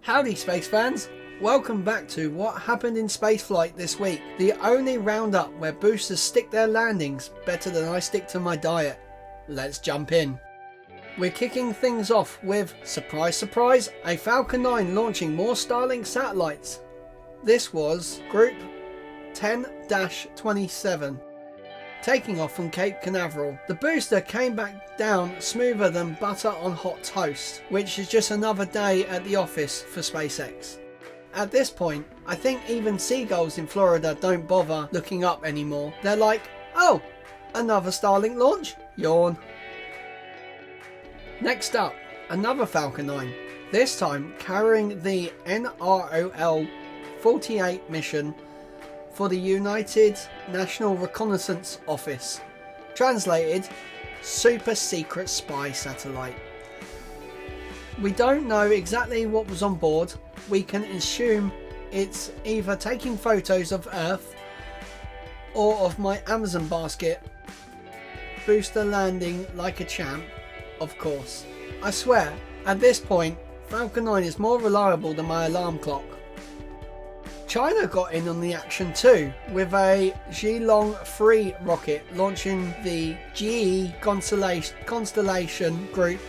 Howdy space fans, welcome back to What Happened in Spaceflight this week, the only roundup where boosters stick their landings better than I stick to my diet. Let's jump in. We're kicking things off with, surprise surprise, a Falcon 9 launching more Starlink satellites. This was Group 10-27. Taking off from Cape Canaveral, the booster came back down smoother than butter on hot toast, which is just another day at the office for SpaceX. At this point, I think even seagulls in Florida don't bother looking up anymore. They're like, oh, another Starlink launch? Yawn. Next up, another Falcon 9, this time carrying the NROL 48 mission for the United National Reconnaissance Office. Translated, super secret spy satellite. We don't know exactly what was on board. We can assume it's either taking photos of Earth or of my Amazon basket. Booster landing like a champ, of course. I swear, at this point, Falcon 9 is more reliable than my alarm clock. China got in on the action too, with a Zhilong 3 rocket launching the GE Constellation group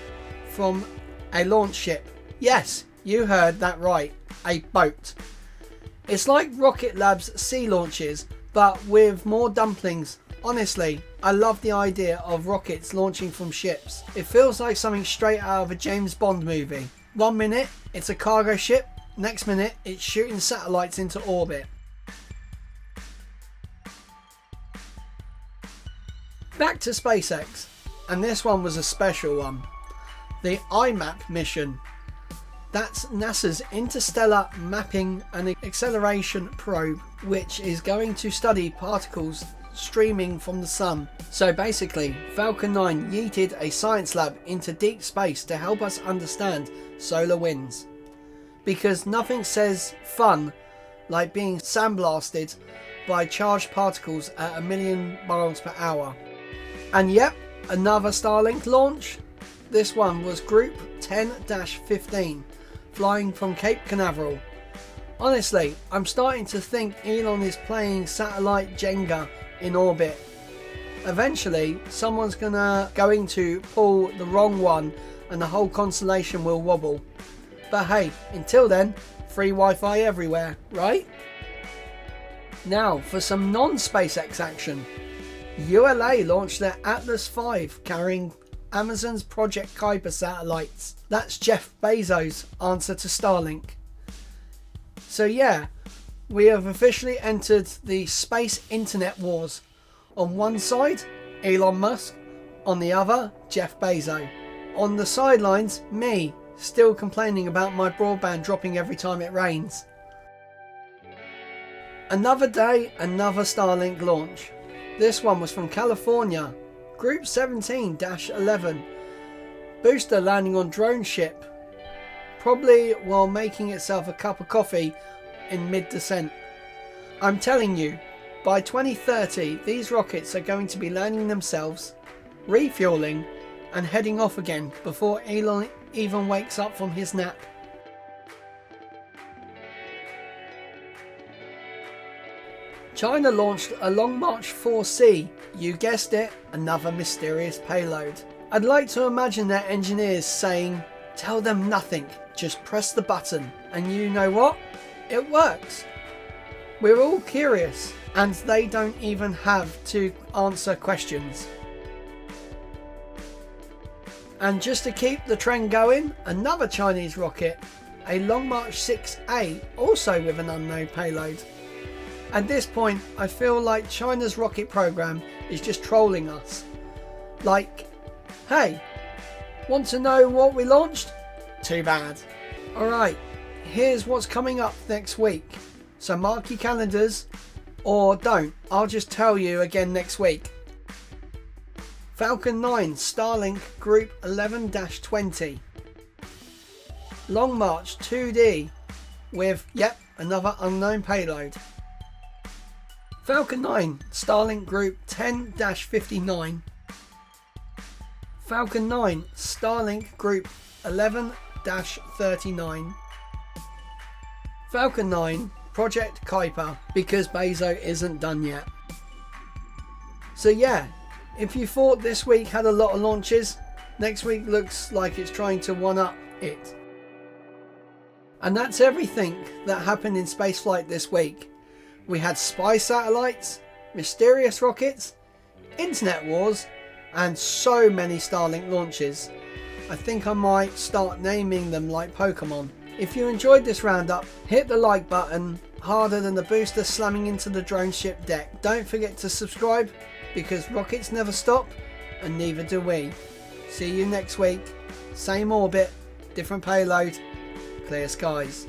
from a launch ship. Yes, you heard that right, a boat. It's like Rocket Lab's sea launches, but with more dumplings. Honestly, I love the idea of rockets launching from ships. It feels like something straight out of a James Bond movie. 1 minute, it's a cargo ship. Next minute, it's shooting satellites into orbit. Back to SpaceX, and this one was a special one. The IMAP mission. That's NASA's Interstellar Mapping and Acceleration Probe, which is going to study particles streaming from the sun. So basically, Falcon 9 yeeted a science lab into deep space to help us understand solar winds. Because nothing says fun like being sandblasted by charged particles at 1,000,000 miles per hour. And yep, another Starlink launch. This one was Group 10-15, flying from Cape Canaveral. Honestly, I'm starting to think Elon is playing satellite Jenga in orbit. Eventually, someone's going to pull the wrong one and the whole constellation will wobble. But hey, until then, free Wi-Fi everywhere, right? Now for some non-SpaceX action. ULA launched their Atlas V carrying Amazon's Project Kuiper satellites. That's Jeff Bezos' answer to Starlink. So yeah, we have officially entered the space internet wars. On one side, Elon Musk. On the other, Jeff Bezos. On the sidelines, me, still complaining about my broadband dropping every time it rains. Another day, another Starlink launch. This one was from California. Group 17-11. Booster landing on drone ship. Probably while making itself a cup of coffee in mid-descent. I'm telling you, by 2030 these rockets are going to be landing themselves, refueling and heading off again before Elon even wakes up from his nap. China launched a Long March 4C, you guessed it, another mysterious payload. I'd like to imagine their engineers saying, tell them nothing, just press the button, and you know what? It works. We're all curious, and they don't even have to answer questions. And just to keep the trend going, another Chinese rocket, a Long March 6A, also with an unknown payload. At this point, I feel like China's rocket program is just trolling us. Like, hey, want to know what we launched? Too bad. Alright, here's what's coming up next week. So mark your calendars, or don't, I'll just tell you again next week. Falcon 9 Starlink Group 11-20. Long March 2D with, yep, another unknown payload. Falcon 9 Starlink Group 10-59. Falcon 9 Starlink Group 11-39. Falcon 9, Project Kuiper, because Bezo isn't done yet. So yeah, if you thought this week had a lot of launches, next week looks like it's trying to one-up it. And that's everything that happened in spaceflight this week. We had spy satellites, mysterious rockets, internet wars, and so many Starlink launches. I think I might start naming them like Pokemon. If you enjoyed this roundup, hit the like button harder than the booster slamming into the drone ship deck. Don't forget to subscribe, because rockets never stop, and neither do we. See you next week. Same orbit, different payload, clear skies.